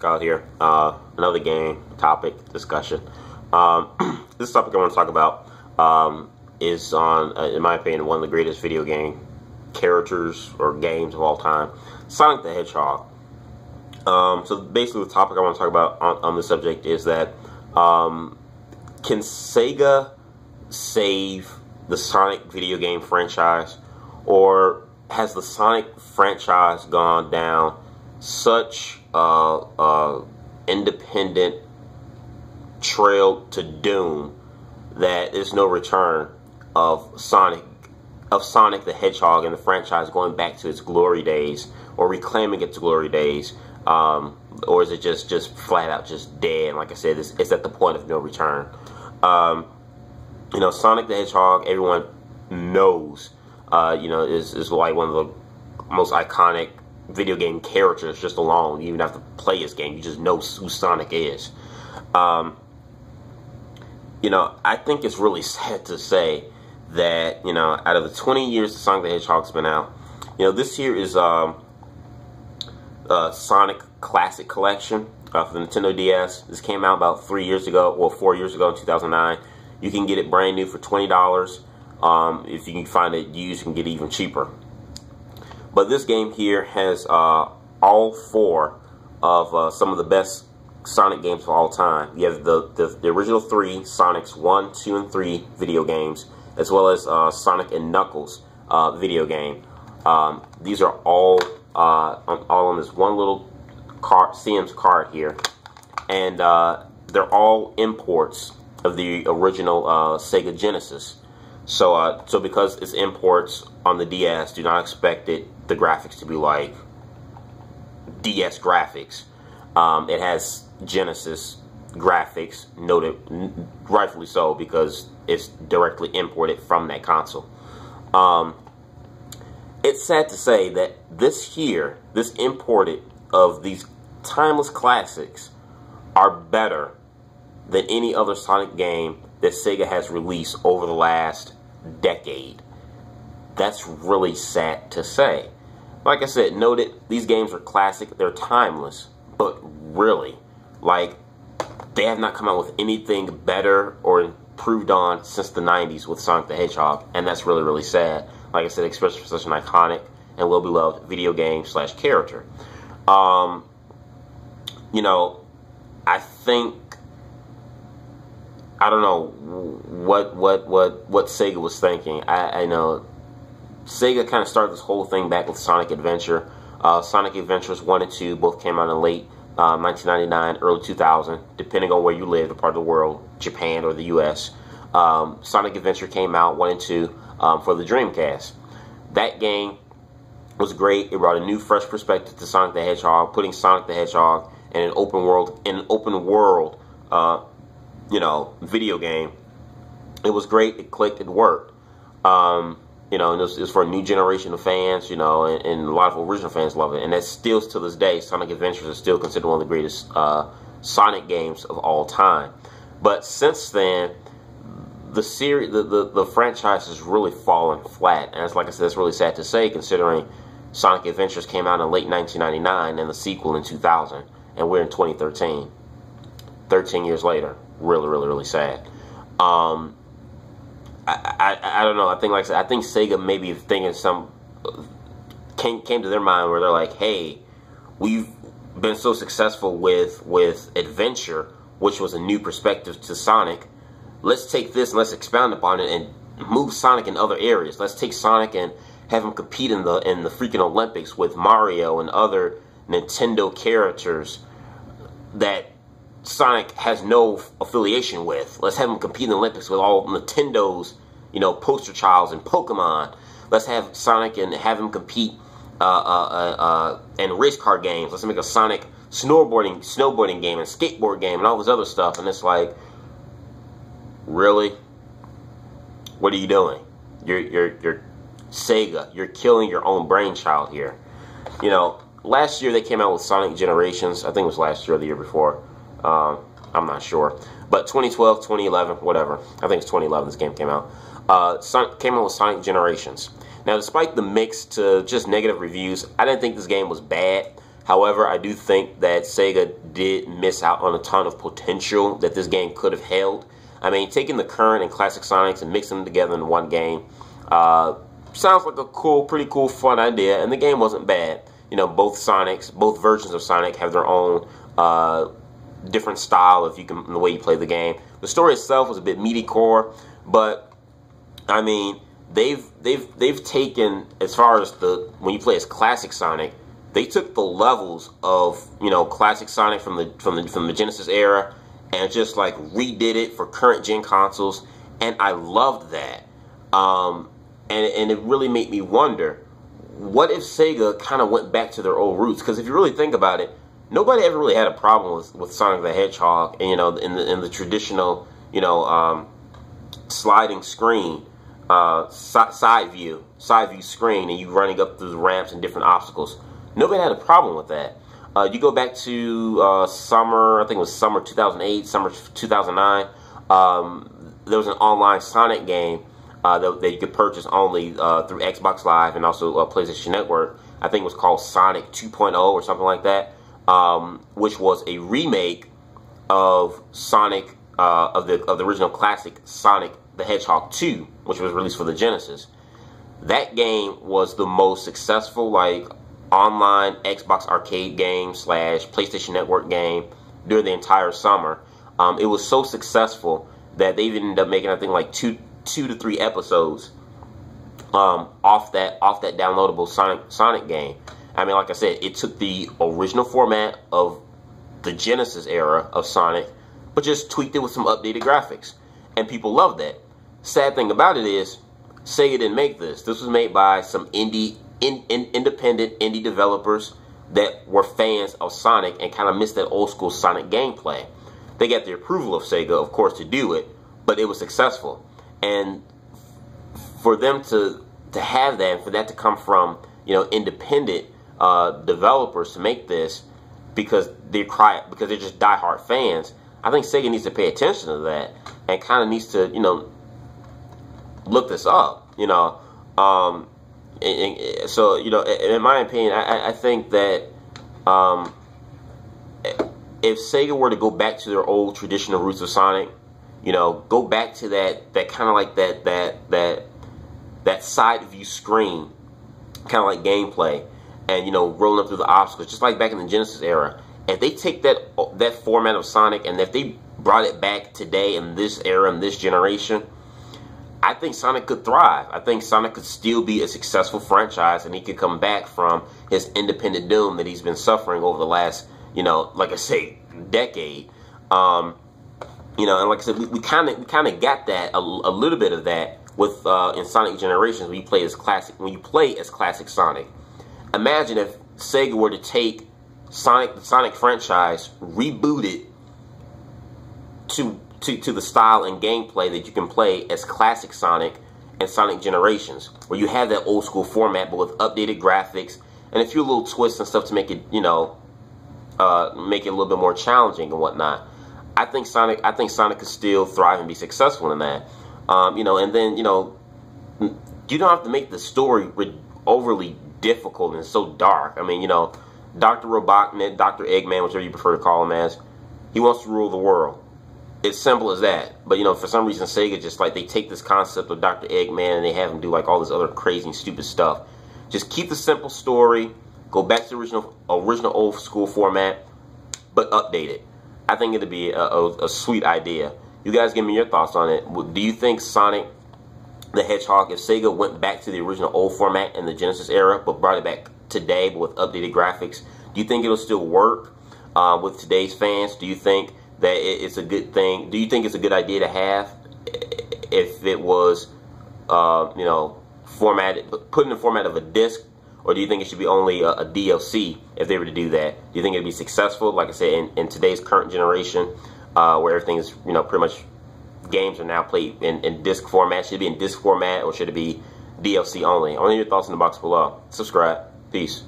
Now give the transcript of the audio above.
Out here, another game topic discussion. This topic I want to talk about is on, in my opinion, one of the greatest video game characters or games of all time, Sonic the Hedgehog. So basically, the topic I want to talk about on this subject is that can Sega save the Sonic video game franchise, or has the Sonic franchise gone down such independent trail to doom that there's no return of Sonic the Hedgehog and the franchise going back to its glory days, or reclaiming its glory days, or is it just flat out just dead? Like I said, it's at the point of no return. You know, Sonic the Hedgehog, everyone knows, is like one of the most iconic video game characters just alone. You even have to play his game, you just know who Sonic is. You know, I think it's really sad to say that, you know, out of the 20 years that Sonic the Hedgehog's been out, you know, this here is Sonic Classic Collection for the Nintendo DS. This came out about 3 years ago, or 4 years ago in 2009. You can get it brand new for $20. If you can find it used, you can get it even cheaper. But this game here has all four of some of the best Sonic games of all time. You have the original three, Sonics 1, 2, and 3 video games, as well as Sonic and Knuckles video game. These are all on this one little card, CM's card here, and they're all imports of the original Sega Genesis. So because it's imports on the DS, do not expect the graphics to be like DS graphics. It has Genesis graphics, noted rightfully so, because it's directly imported from that console. It's sad to say that this imported of these timeless classics are better than any other Sonic game that Sega has released over the last decade. That's really sad to say. Like I said, noted, these games are classic, they're timeless, but really, like, they have not come out with anything better or improved on since the 90s with Sonic the Hedgehog, and that's really, really sad. Like I said, especially for such an iconic and well-beloved video game / character. You know, I think, I don't know what Sega was thinking. I know Sega kind of started this whole thing back with Sonic Adventure. Sonic Adventures 1 and 2 both came out in late 1999, early 2000, depending on where you live, the part of the world, Japan or the US. Sonic Adventure came out 1 and 2 for the Dreamcast. That game was great. It brought a new, fresh perspective to Sonic the Hedgehog, putting Sonic the Hedgehog in an open world, you know, video game. It was great. It clicked. It worked. You know, and it was for a new generation of fans, you know, and a lot of original fans love it. And that's still, to this day, Sonic Adventures is still considered one of the greatest Sonic games of all time. But since then, the series, the franchise has really fallen flat. And it's, like I said, it's really sad to say, considering Sonic Adventures came out in late 1999 and the sequel in 2000. And we're in 2013. 13 years later. Really, really, really sad. I don't know. I think, like I said, I think Sega maybe thinking came to their mind where they're like, hey, we've been so successful with Adventure, which was a new perspective to Sonic. Let's take this and let's expound upon it and move Sonic in other areas. Let's take Sonic and have him compete in the freaking Olympics with Mario and other Nintendo characters that Sonic has no affiliation with. Let's have him compete in the Olympics with all Nintendo's, you know, poster childs and Pokemon. Let's have Sonic and have him compete in race car games. Let's make a Sonic snowboarding game and skateboard game and all this other stuff. And it's like, really? What are you doing? You're Sega. You're killing your own brainchild here. You know, last year they came out with Sonic Generations. I think it was last year or the year before. I'm not sure. But 2012, 2011, whatever. I think it's 2011 this game came out. Came out with Sonic Generations. Now, despite the mixed to just negative reviews, I didn't think this game was bad. However, I do think that Sega did miss out on a ton of potential that this game could have held. I mean, taking the current and classic Sonics and mixing them together in one game sounds like a pretty cool, fun idea, and the game wasn't bad. You know, both versions of Sonic have their own different style in the way you play the game. The story itself was a bit meaty core, but I mean, they've taken, as far as when you play as classic Sonic, they took the levels of, you know, classic Sonic from the Genesis era and just like redid it for current gen consoles, and I loved that. And it really made me wonder, what if Sega kind of went back to their old roots? Because if you really think about it, nobody ever really had a problem with Sonic the Hedgehog, and, you know, in the traditional, you know, sliding screen, side view screen, and you running up through the ramps and different obstacles. Nobody had a problem with that. You go back to summer, I think it was summer 2008, summer 2009. There was an online Sonic game that you could purchase only through Xbox Live and also PlayStation Network. I think it was called Sonic 2.0 or something like that, which was a remake of Sonic of the original classic Sonic the Hedgehog 2, which was released for the Genesis. That game was the most successful online Xbox arcade game / PlayStation Network game during the entire summer. It was so successful that they even ended up making, I think, like two to three episodes off that downloadable Sonic game. I mean, like I said, it took the original format of the Genesis era of Sonic, but just tweaked it with some updated graphics, and people loved that. Sad thing about it is, Sega didn't make this. This was made by some independent indie developers that were fans of Sonic and kind of missed that old school Sonic gameplay. They got the approval of Sega, of course, to do it, but it was successful. And for them to have that, and for that to come from, you know, independent developers to make this, because they're just diehard fans, I think Sega needs to pay attention to that and kind of needs to, you know, look this up, you know. So, you know, in my opinion, I think that if Sega were to go back to their old traditional roots of Sonic, you know, go back to that kind of like that side view screen, kind of like gameplay, and, you know, rolling up through the obstacles, just like back in the Genesis era. If they take that format of Sonic, and if they brought it back today in this era, in this generation, I think Sonic could thrive. I think Sonic could still be a successful franchise, and he could come back from his independent doom that he's been suffering over the last, you know, like I say, decade. You know, and like I said, we kind of got that a little bit of that with in Sonic Generations when you play as classic Sonic. Imagine if Sega were to take the Sonic franchise, reboot it to the style and gameplay that you can play as classic Sonic and Sonic Generations, where you have that old school format but with updated graphics and a few little twists and stuff to make it, you know, make it a little bit more challenging and whatnot. I think Sonic could still thrive and be successful in that. You know, and then, you know, you don't have to make the story overly difficult and so dark. I mean, you know, Dr. Robotnik, Dr.eggman, whichever you prefer to call him as, he wants to rule the world. It's simple as that. But, you know, for some reason, Sega just, like, they take this concept of Dr. Eggman and they have him do, like, all this other crazy and stupid stuff. Just keep the simple story, go back to the original old school format, but update it. I think it'd be a sweet idea. You guys give me your thoughts on it. Do you think Sonic the Hedgehog, if Sega went back to the original old format in the Genesis era, but brought it back today, but with updated graphics, do you think it'll still work with today's fans? Do you think that it's a good thing? Do you think it's a good idea to have if it was, you know, put in the format of a disc, or do you think it should be only a DLC if they were to do that? Do you think it'd be successful, like I said, in today's current generation, where everything is, you know, pretty much games are now played in disc format? Should it be in disc format, or should it be DLC only? I want to hear your thoughts in the box below. Subscribe. Peace.